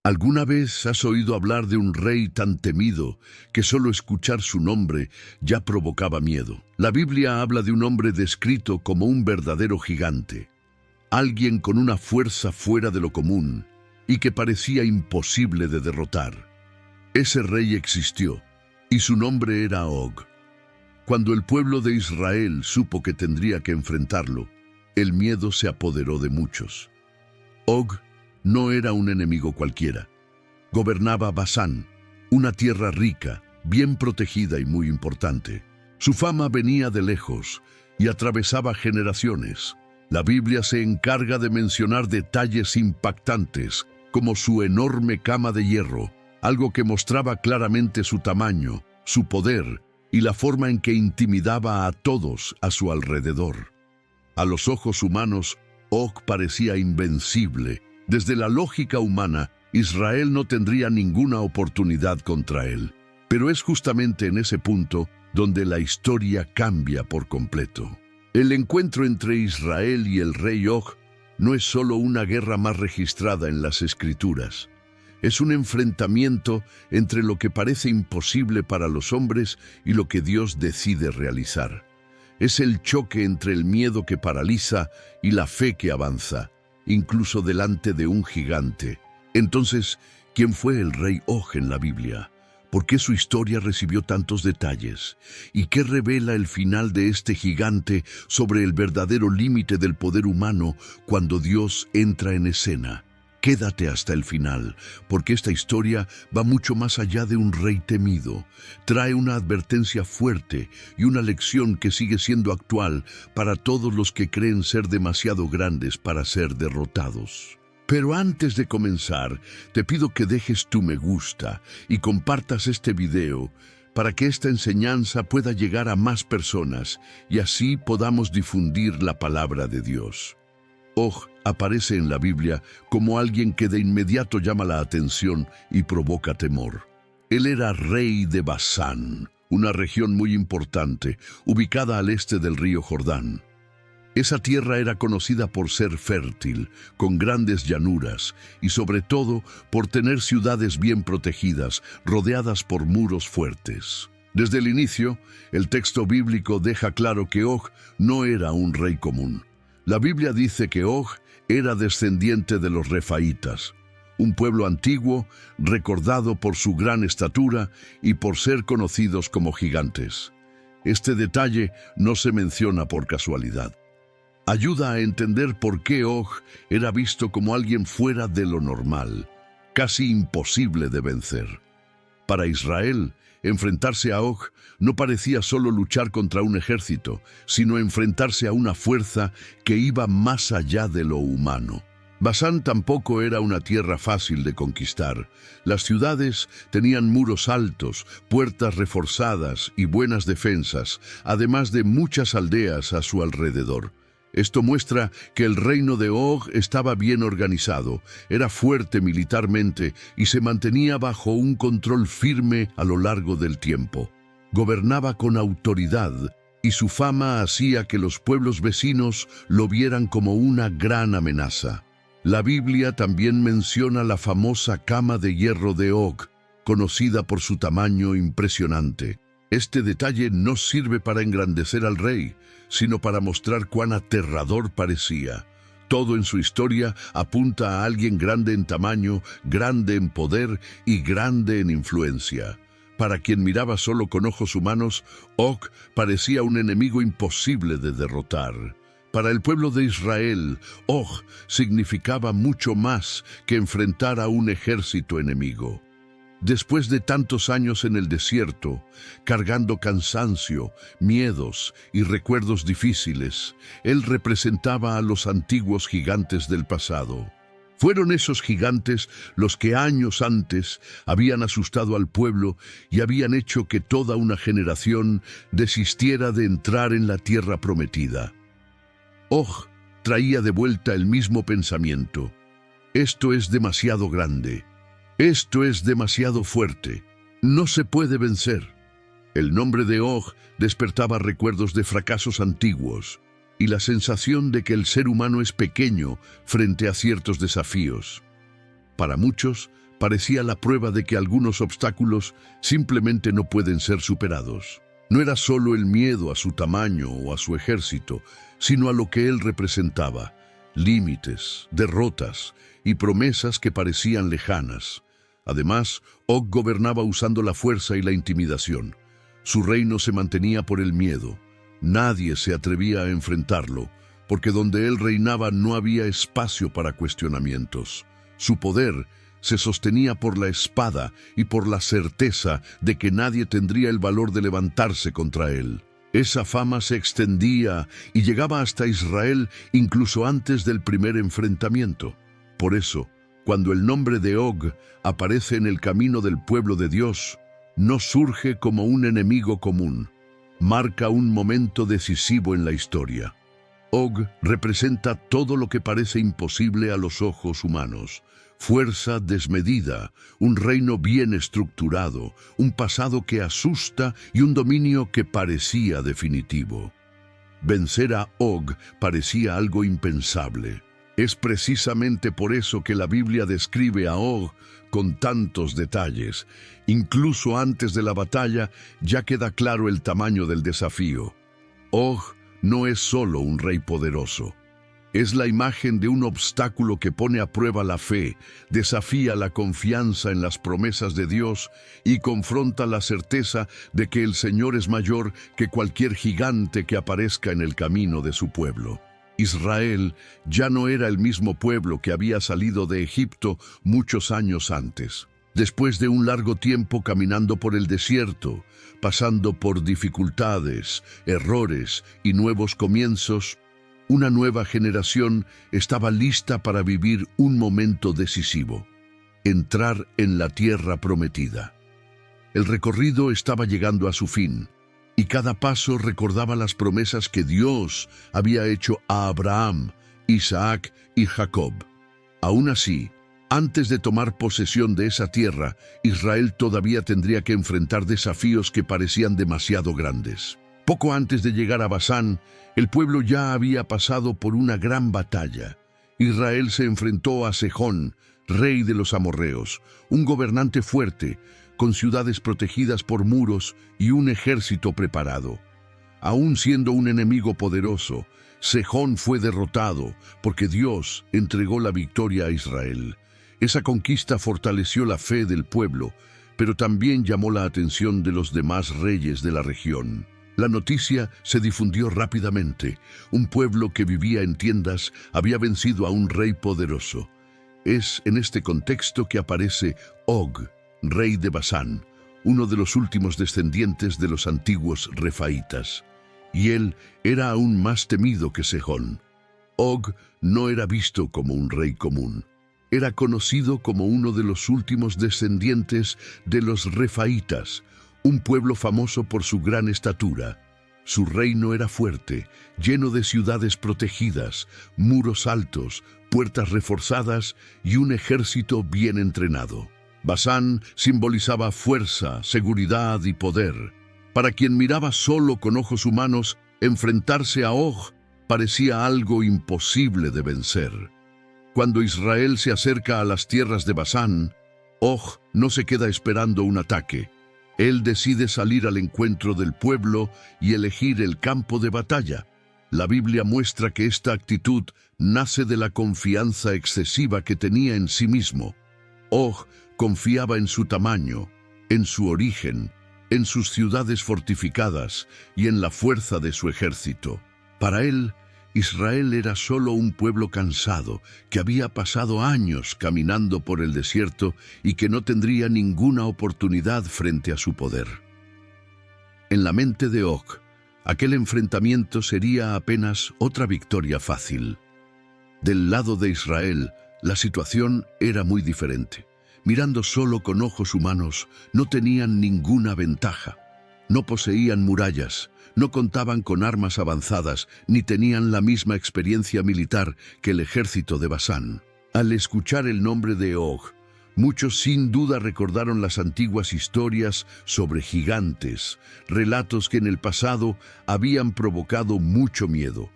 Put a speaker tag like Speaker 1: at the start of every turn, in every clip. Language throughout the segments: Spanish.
Speaker 1: ¿Alguna vez has oído hablar de un rey tan temido que solo escuchar su nombre ya provocaba miedo? La Biblia habla de un hombre descrito como un verdadero gigante, alguien con una fuerza fuera de lo común y que parecía imposible de derrotar. Ese rey existió y su nombre era Og. Cuando el pueblo de Israel supo que tendría que enfrentarlo, el miedo se apoderó de muchos. Og no era un enemigo cualquiera. Gobernaba Basán, una tierra rica, bien protegida y muy importante. Su fama venía de lejos y atravesaba generaciones. La Biblia se encarga de mencionar detalles impactantes, como su enorme cama de hierro, algo que mostraba claramente su tamaño, su poder y la forma en que intimidaba a todos a su alrededor. A los ojos humanos, Og parecía invencible. Desde la lógica humana, Israel no tendría ninguna oportunidad contra él. Pero es justamente en ese punto donde la historia cambia por completo. El encuentro entre Israel y el rey Og no es solo una guerra más registrada en las Escrituras. Es un enfrentamiento entre lo que parece imposible para los hombres y lo que Dios decide realizar. Es el choque entre el miedo que paraliza y la fe que avanza, incluso delante de un gigante. Entonces, ¿quién fue el rey Og en la Biblia? ¿Por qué su historia recibió tantos detalles? ¿Y qué revela el final de este gigante sobre el verdadero límite del poder humano cuando Dios entra en escena? Quédate hasta el final, porque esta historia va mucho más allá de un rey temido. Trae una advertencia fuerte y una lección que sigue siendo actual para todos los que creen ser demasiado grandes para ser derrotados. Pero antes de comenzar, te pido que dejes tu me gusta y compartas este video para que esta enseñanza pueda llegar a más personas y así podamos difundir la palabra de Dios. Og aparece en la Biblia como alguien que de inmediato llama la atención y provoca temor. Él era rey de Basán, una región muy importante, ubicada al este del río Jordán. Esa tierra era conocida por ser fértil, con grandes llanuras y sobre todo por tener ciudades bien protegidas, rodeadas por muros fuertes. Desde el inicio, el texto bíblico deja claro que Og no era un rey común. La Biblia dice que Og era descendiente de los refaítas, un pueblo antiguo recordado por su gran estatura y por ser conocidos como gigantes. Este detalle no se menciona por casualidad. Ayuda a entender por qué Og era visto como alguien fuera de lo normal, casi imposible de vencer. Para Israel, enfrentarse a Og no parecía solo luchar contra un ejército, sino enfrentarse a una fuerza que iba más allá de lo humano. Basán tampoco era una tierra fácil de conquistar. Las ciudades tenían muros altos, puertas reforzadas y buenas defensas, además de muchas aldeas a su alrededor. Esto muestra que el reino de Og estaba bien organizado, era fuerte militarmente y se mantenía bajo un control firme a lo largo del tiempo. Gobernaba con autoridad y su fama hacía que los pueblos vecinos lo vieran como una gran amenaza. La Biblia también menciona la famosa cama de hierro de Og, conocida por su tamaño impresionante. Este detalle no sirve para engrandecer al rey, sino para mostrar cuán aterrador parecía. Todo en su historia apunta a alguien grande en tamaño, grande en poder y grande en influencia. Para quien miraba solo con ojos humanos, Og parecía un enemigo imposible de derrotar. Para el pueblo de Israel, Og significaba mucho más que enfrentar a un ejército enemigo. Después de tantos años en el desierto, cargando cansancio, miedos y recuerdos difíciles, él representaba a los antiguos gigantes del pasado. Fueron esos gigantes los que años antes habían asustado al pueblo y habían hecho que toda una generación desistiera de entrar en la tierra prometida. Og traía de vuelta el mismo pensamiento. Esto es demasiado grande. Esto es demasiado fuerte. No se puede vencer. El nombre de Og despertaba recuerdos de fracasos antiguos y la sensación de que el ser humano es pequeño frente a ciertos desafíos. Para muchos, parecía la prueba de que algunos obstáculos simplemente no pueden ser superados. No era solo el miedo a su tamaño o a su ejército, sino a lo que él representaba: límites, derrotas y promesas que parecían lejanas. Además, Og gobernaba usando la fuerza y la intimidación. Su reino se mantenía por el miedo. Nadie se atrevía a enfrentarlo, porque donde él reinaba no había espacio para cuestionamientos. Su poder se sostenía por la espada y por la certeza de que nadie tendría el valor de levantarse contra él. Esa fama se extendía y llegaba hasta Israel incluso antes del primer enfrentamiento. Por eso, cuando el nombre de Og aparece en el camino del pueblo de Dios, no surge como un enemigo común. Marca un momento decisivo en la historia. Og representa todo lo que parece imposible a los ojos humanos: fuerza desmedida, un reino bien estructurado, un pasado que asusta y un dominio que parecía definitivo. Vencer a Og parecía algo impensable. Es precisamente por eso que la Biblia describe a Og con tantos detalles. Incluso antes de la batalla ya queda claro el tamaño del desafío. Og no es solo un rey poderoso. Es la imagen de un obstáculo que pone a prueba la fe, desafía la confianza en las promesas de Dios y confronta la certeza de que el Señor es mayor que cualquier gigante que aparezca en el camino de su pueblo. Israel ya no era el mismo pueblo que había salido de Egipto muchos años antes. Después de un largo tiempo caminando por el desierto, pasando por dificultades, errores y nuevos comienzos, una nueva generación estaba lista para vivir un momento decisivo: entrar en la tierra prometida. El recorrido estaba llegando a su fin, y cada paso recordaba las promesas que Dios había hecho a Abraham, Isaac y Jacob. Aún así, antes de tomar posesión de esa tierra, Israel todavía tendría que enfrentar desafíos que parecían demasiado grandes. Poco antes de llegar a Basán, el pueblo ya había pasado por una gran batalla. Israel se enfrentó a Sejón, rey de los amorreos, un gobernante fuerte, con ciudades protegidas por muros y un ejército preparado. Aún siendo un enemigo poderoso, Sejón fue derrotado porque Dios entregó la victoria a Israel. Esa conquista fortaleció la fe del pueblo, pero también llamó la atención de los demás reyes de la región. La noticia se difundió rápidamente. Un pueblo que vivía en tiendas había vencido a un rey poderoso. Es en este contexto que aparece Og, rey de Basán, uno de los últimos descendientes de los antiguos refaítas. Y él era aún más temido que Sejón. Og no era visto como un rey común. Era conocido como uno de los últimos descendientes de los refaítas, un pueblo famoso por su gran estatura. Su reino era fuerte, lleno de ciudades protegidas, muros altos, puertas reforzadas y un ejército bien entrenado. Basán simbolizaba fuerza, seguridad y poder. Para quien miraba solo con ojos humanos, enfrentarse a Og parecía algo imposible de vencer. Cuando Israel se acerca a las tierras de Basán, Og no se queda esperando un ataque. Él decide salir al encuentro del pueblo y elegir el campo de batalla. La Biblia muestra que esta actitud nace de la confianza excesiva que tenía en sí mismo. Og confiaba en su tamaño, en su origen, en sus ciudades fortificadas y en la fuerza de su ejército. Para él, Israel era solo un pueblo cansado que había pasado años caminando por el desierto y que no tendría ninguna oportunidad frente a su poder. En la mente de Og, aquel enfrentamiento sería apenas otra victoria fácil. Del lado de Israel, la situación era muy diferente. Mirando solo con ojos humanos, no tenían ninguna ventaja. No poseían murallas, no contaban con armas avanzadas, ni tenían la misma experiencia militar que el ejército de Basán. Al escuchar el nombre de Og, muchos sin duda recordaron las antiguas historias sobre gigantes, relatos que en el pasado habían provocado mucho miedo.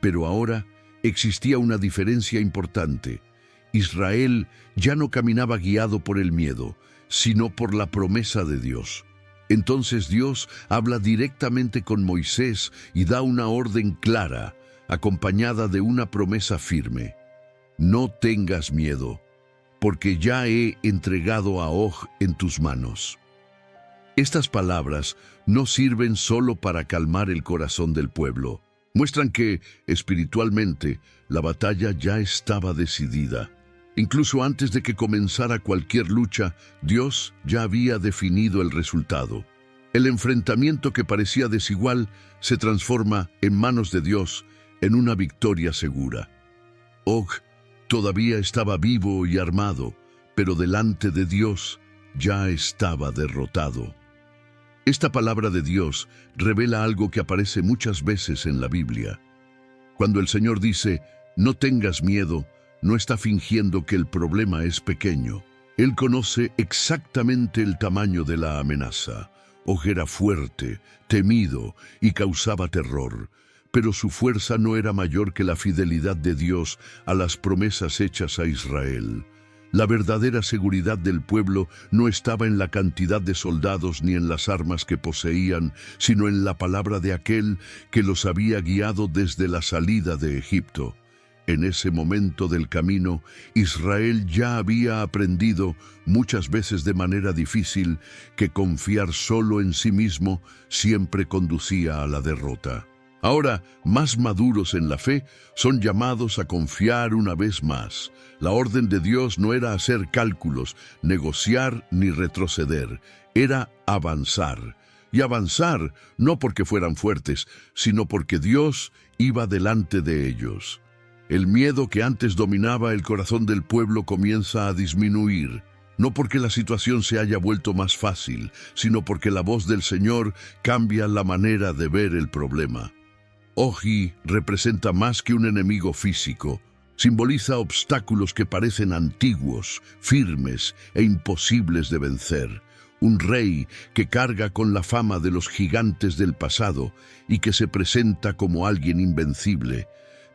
Speaker 1: Pero ahora existía una diferencia importante. Israel ya no caminaba guiado por el miedo, sino por la promesa de Dios. Entonces Dios habla directamente con Moisés y da una orden clara, acompañada de una promesa firme. No tengas miedo, porque ya he entregado a Og en tus manos. Estas palabras no sirven solo para calmar el corazón del pueblo. Muestran que, espiritualmente, la batalla ya estaba decidida. Incluso antes de que comenzara cualquier lucha, Dios ya había definido el resultado. El enfrentamiento que parecía desigual se transforma, en manos de Dios, en una victoria segura. Og todavía estaba vivo y armado, pero delante de Dios ya estaba derrotado. Esta palabra de Dios revela algo que aparece muchas veces en la Biblia. Cuando el Señor dice, no tengas miedo, no está fingiendo que el problema es pequeño. Él conoce exactamente el tamaño de la amenaza. Og era fuerte, temido y causaba terror, pero su fuerza no era mayor que la fidelidad de Dios a las promesas hechas a Israel. La verdadera seguridad del pueblo no estaba en la cantidad de soldados ni en las armas que poseían, sino en la palabra de aquel que los había guiado desde la salida de Egipto. En ese momento del camino, Israel ya había aprendido, muchas veces de manera difícil, que confiar solo en sí mismo siempre conducía a la derrota. Ahora, más maduros en la fe, son llamados a confiar una vez más. La orden de Dios no era hacer cálculos, negociar ni retroceder, era avanzar. Y avanzar no porque fueran fuertes, sino porque Dios iba delante de ellos. El miedo que antes dominaba el corazón del pueblo comienza a disminuir, no porque la situación se haya vuelto más fácil, sino porque la voz del Señor cambia la manera de ver el problema. Og representa más que un enemigo físico, simboliza obstáculos que parecen antiguos, firmes e imposibles de vencer. Un rey que carga con la fama de los gigantes del pasado y que se presenta como alguien invencible.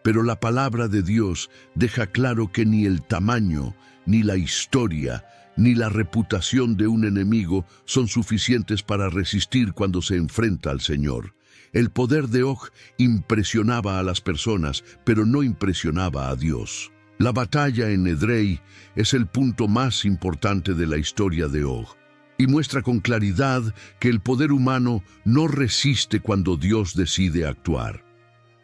Speaker 1: Pero la palabra de Dios deja claro que ni el tamaño, ni la historia, ni la reputación de un enemigo son suficientes para resistir cuando se enfrenta al Señor. El poder de Og impresionaba a las personas, pero no impresionaba a Dios. La batalla en Edrei es el punto más importante de la historia de Og, y muestra con claridad que el poder humano no resiste cuando Dios decide actuar.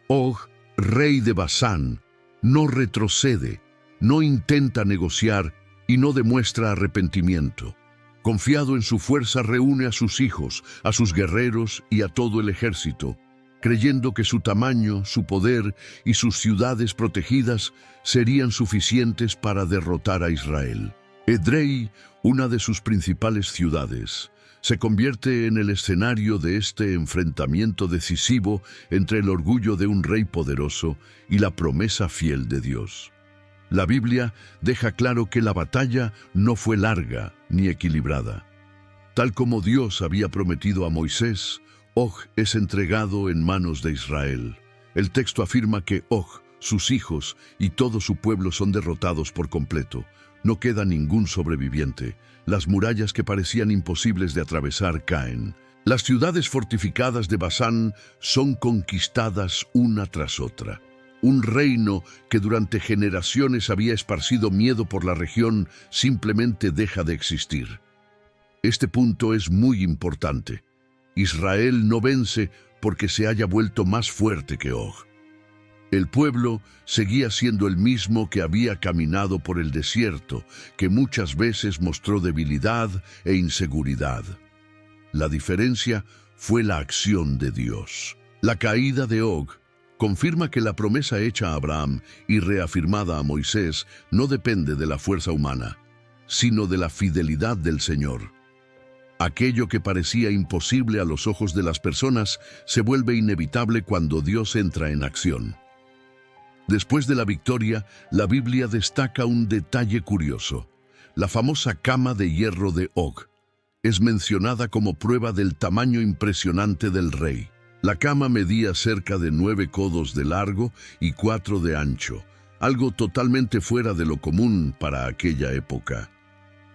Speaker 1: Og, rey de Basán, no retrocede, no intenta negociar y no demuestra arrepentimiento. Confiado en su fuerza, reúne a sus hijos, a sus guerreros y a todo el ejército, creyendo que su tamaño, su poder y sus ciudades protegidas serían suficientes para derrotar a Israel. Edrei, una de sus principales ciudades, se convierte en el escenario de este enfrentamiento decisivo entre el orgullo de un rey poderoso y la promesa fiel de Dios. La Biblia deja claro que la batalla no fue larga ni equilibrada. Tal como Dios había prometido a Moisés, Og es entregado en manos de Israel. El texto afirma que Og, sus hijos y todo su pueblo son derrotados por completo. No queda ningún sobreviviente. Las murallas que parecían imposibles de atravesar caen. Las ciudades fortificadas de Basán son conquistadas una tras otra. Un reino que durante generaciones había esparcido miedo por la región simplemente deja de existir. Este punto es muy importante. Israel no vence porque se haya vuelto más fuerte que Og. El pueblo seguía siendo el mismo que había caminado por el desierto, que muchas veces mostró debilidad e inseguridad. La diferencia fue la acción de Dios. La caída de Og confirma que la promesa hecha a Abraham y reafirmada a Moisés no depende de la fuerza humana, sino de la fidelidad del Señor. Aquello que parecía imposible a los ojos de las personas se vuelve inevitable cuando Dios entra en acción. Después de la victoria, la Biblia destaca un detalle curioso. La famosa cama de hierro de Og es mencionada como prueba del tamaño impresionante del rey. La cama medía cerca de 9 codos de largo y 4 de ancho, algo totalmente fuera de lo común para aquella época.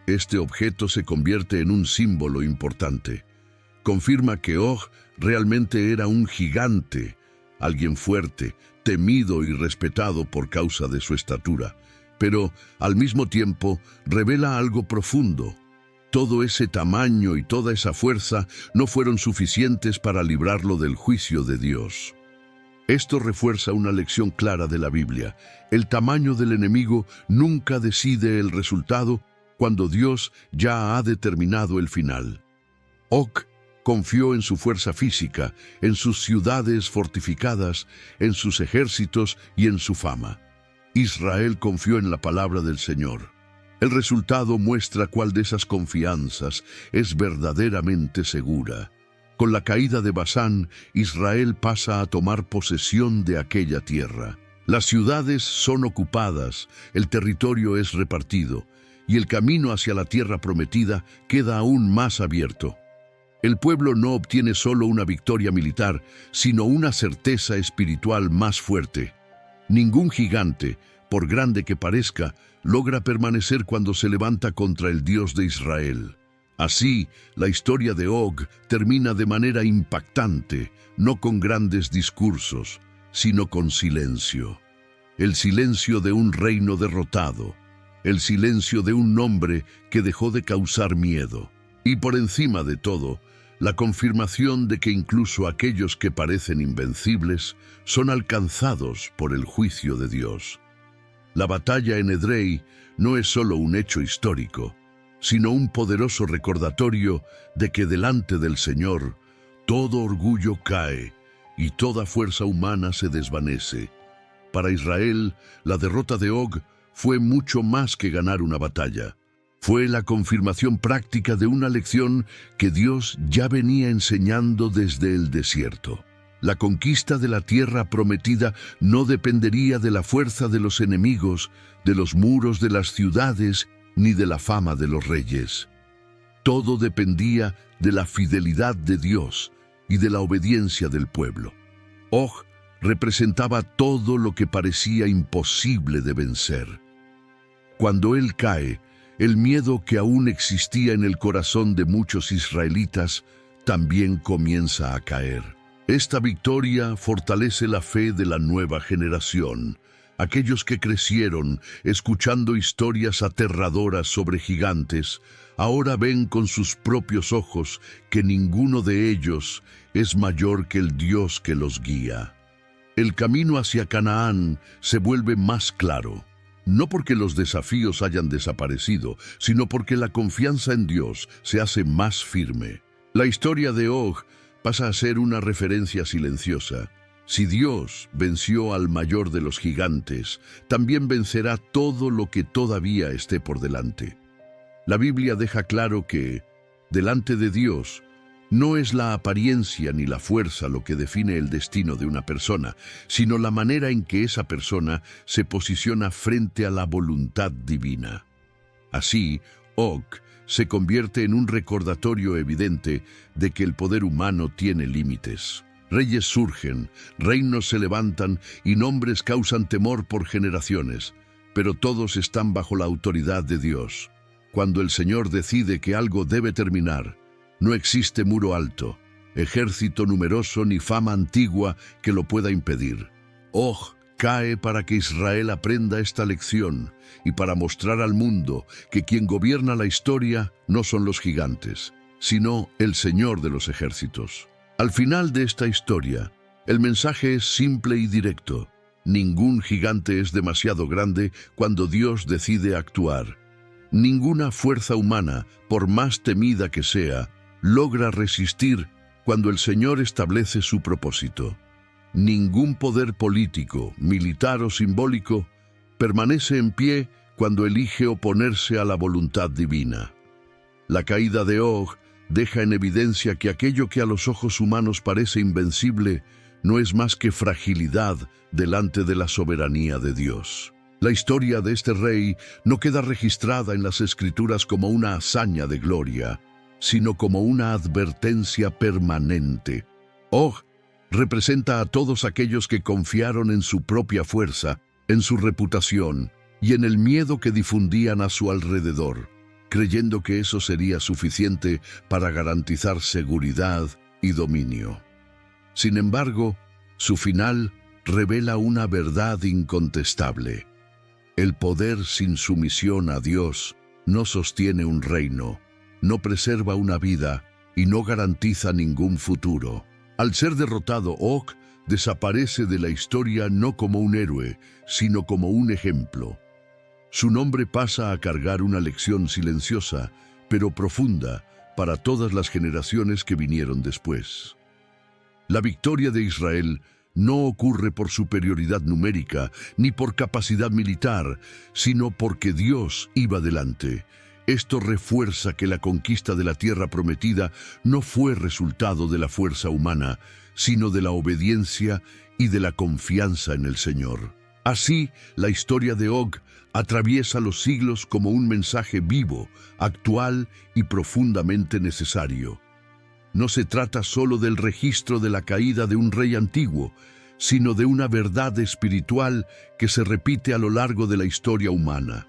Speaker 1: Este objeto se convierte en un símbolo importante. Confirma que Og realmente era un gigante, alguien fuerte, temido y respetado por causa de su estatura, pero al mismo tiempo revela algo profundo. Todo ese tamaño y toda esa fuerza no fueron suficientes para librarlo del juicio de Dios. Esto refuerza una lección clara de la Biblia. El tamaño del enemigo nunca decide el resultado cuando Dios ya ha determinado el final. Og confió en su fuerza física, en sus ciudades fortificadas, en sus ejércitos y en su fama. Israel confió en la palabra del Señor. El resultado muestra cuál de esas confianzas es verdaderamente segura. Con la caída de Basán, Israel pasa a tomar posesión de aquella tierra. Las ciudades son ocupadas, el territorio es repartido, y el camino hacia la tierra prometida queda aún más abierto. El pueblo no obtiene solo una victoria militar, sino una certeza espiritual más fuerte. Ningún gigante, por grande que parezca, logra permanecer cuando se levanta contra el Dios de Israel. Así, la historia de Og termina de manera impactante, no con grandes discursos, sino con silencio. El silencio de un reino derrotado, el silencio de un nombre que dejó de causar miedo. Y por encima de todo, la confirmación de que incluso aquellos que parecen invencibles son alcanzados por el juicio de Dios. La batalla en Edrei no es solo un hecho histórico, sino un poderoso recordatorio de que delante del Señor todo orgullo cae y toda fuerza humana se desvanece. Para Israel, la derrota de Og fue mucho más que ganar una batalla. Fue la confirmación práctica de una lección que Dios ya venía enseñando desde el desierto. La conquista de la tierra prometida no dependería de la fuerza de los enemigos, de los muros de las ciudades, ni de la fama de los reyes. Todo dependía de la fidelidad de Dios y de la obediencia del pueblo. Og representaba todo lo que parecía imposible de vencer. Cuando él cae, el miedo que aún existía en el corazón de muchos israelitas también comienza a caer. Esta victoria fortalece la fe de la nueva generación. Aquellos que crecieron escuchando historias aterradoras sobre gigantes, ahora ven con sus propios ojos que ninguno de ellos es mayor que el Dios que los guía. El camino hacia Canaán se vuelve más claro, no porque los desafíos hayan desaparecido, sino porque la confianza en Dios se hace más firme. La historia de Og pasa a ser una referencia silenciosa. Si Dios venció al mayor de los gigantes, también vencerá todo lo que todavía esté por delante. La Biblia deja claro que, delante de Dios, no es la apariencia ni la fuerza lo que define el destino de una persona, sino la manera en que esa persona se posiciona frente a la voluntad divina. Así, Og se convierte en un recordatorio evidente de que el poder humano tiene límites. Reyes surgen, reinos se levantan y nombres causan temor por generaciones, pero todos están bajo la autoridad de Dios. Cuando el Señor decide que algo debe terminar, no existe muro alto, ejército numeroso ni fama antigua que lo pueda impedir. Og cae para que Israel aprenda esta lección y para mostrar al mundo que quien gobierna la historia no son los gigantes, sino el Señor de los ejércitos. Al final de esta historia, el mensaje es simple y directo. Ningún gigante es demasiado grande cuando Dios decide actuar. Ninguna fuerza humana, por más temida que sea, logra resistir cuando el Señor establece su propósito. Ningún poder político, militar o simbólico permanece en pie cuando elige oponerse a la voluntad divina. La caída de Og deja en evidencia que aquello que a los ojos humanos parece invencible no es más que fragilidad delante de la soberanía de Dios. La historia de este rey no queda registrada en las Escrituras como una hazaña de gloria, sino como una advertencia permanente. Og representa a todos aquellos que confiaron en su propia fuerza en su reputación y en el miedo que difundían a su alrededor, creyendo que eso sería suficiente para garantizar seguridad y dominio. Sin embargo, su final revela una verdad incontestable. El poder sin sumisión a Dios no sostiene un reino, no preserva una vida y no garantiza ningún futuro. Al ser derrotado, Og desaparece de la historia no como un héroe, sino como un ejemplo. Su nombre pasa a cargar una lección silenciosa, pero profunda, para todas las generaciones que vinieron después. La victoria de Israel no ocurre por superioridad numérica ni por capacidad militar, sino porque Dios iba delante. Esto refuerza que la conquista de la tierra prometida no fue resultado de la fuerza humana, sino de la obediencia y de la confianza en el Señor. Así, la historia de Og atraviesa los siglos como un mensaje vivo, actual y profundamente necesario. No se trata solo del registro de la caída de un rey antiguo, sino de una verdad espiritual que se repite a lo largo de la historia humana.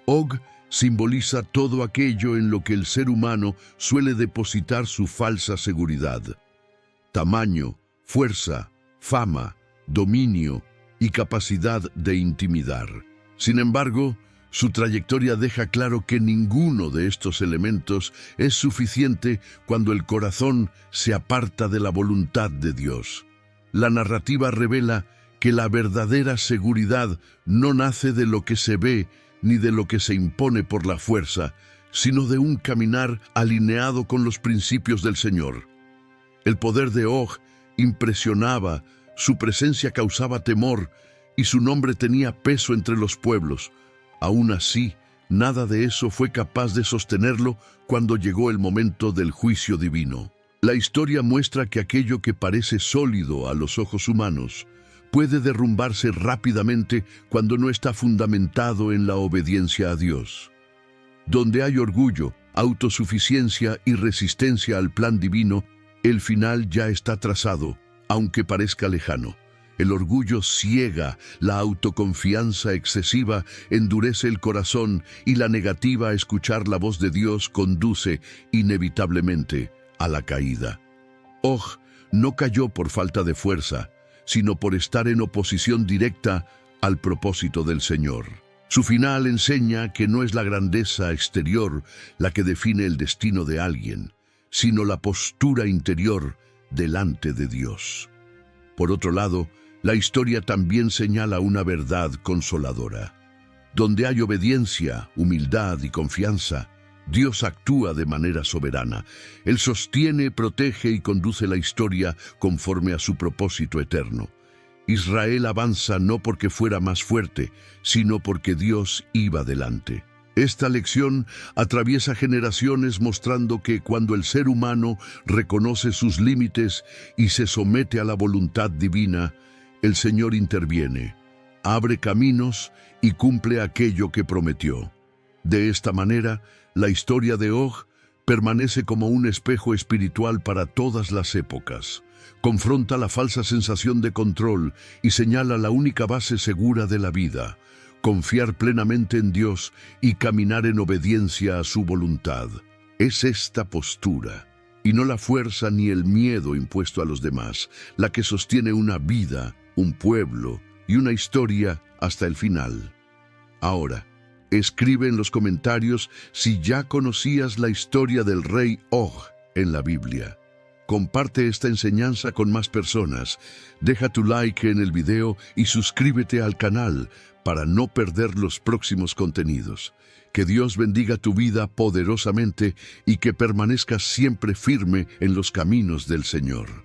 Speaker 1: Og simboliza todo aquello en lo que el ser humano suele depositar su falsa seguridad: tamaño, fuerza, fama, dominio y capacidad de intimidar. Sin embargo, su trayectoria deja claro que ninguno de estos elementos es suficiente cuando el corazón se aparta de la voluntad de Dios. La narrativa revela que la verdadera seguridad no nace de lo que se ve ni de lo que se impone por la fuerza, sino de un caminar alineado con los principios del Señor. El poder de Og impresionaba, su presencia causaba temor y su nombre tenía peso entre los pueblos. Aún así, nada de eso fue capaz de sostenerlo cuando llegó el momento del juicio divino. La historia muestra que aquello que parece sólido a los ojos humanos puede derrumbarse rápidamente cuando no está fundamentado en la obediencia a Dios. Donde hay orgullo, autosuficiencia y resistencia al plan divino, el final ya está trazado, aunque parezca lejano. El orgullo ciega, la autoconfianza excesiva endurece el corazón y la negativa a escuchar la voz de Dios conduce inevitablemente a la caída. Og no cayó por falta de fuerza, sino por estar en oposición directa al propósito del Señor. Su final enseña que no es la grandeza exterior la que define el destino de alguien, sino la postura interior delante de Dios. Por otro lado, la historia también señala una verdad consoladora. Donde hay obediencia, humildad y confianza, Dios actúa de manera soberana. Él sostiene, protege y conduce la historia conforme a su propósito eterno. Israel avanza no porque fuera más fuerte, sino porque Dios iba delante. Esta lección atraviesa generaciones mostrando que cuando el ser humano reconoce sus límites y se somete a la voluntad divina, el Señor interviene, abre caminos y cumple aquello que prometió. De esta manera, la historia de Og permanece como un espejo espiritual para todas las épocas. Confronta la falsa sensación de control y señala la única base segura de la vida: confiar plenamente en Dios y caminar en obediencia a su voluntad. Es esta postura, y no la fuerza ni el miedo impuesto a los demás, la que sostiene una vida, un pueblo y una historia hasta el final. Ahora, escribe en los comentarios si ya conocías la historia del rey Og en la Biblia. Comparte esta enseñanza con más personas, deja tu like en el video y suscríbete al canal para no perder los próximos contenidos. Que Dios bendiga tu vida poderosamente y que permanezcas siempre firme en los caminos del Señor.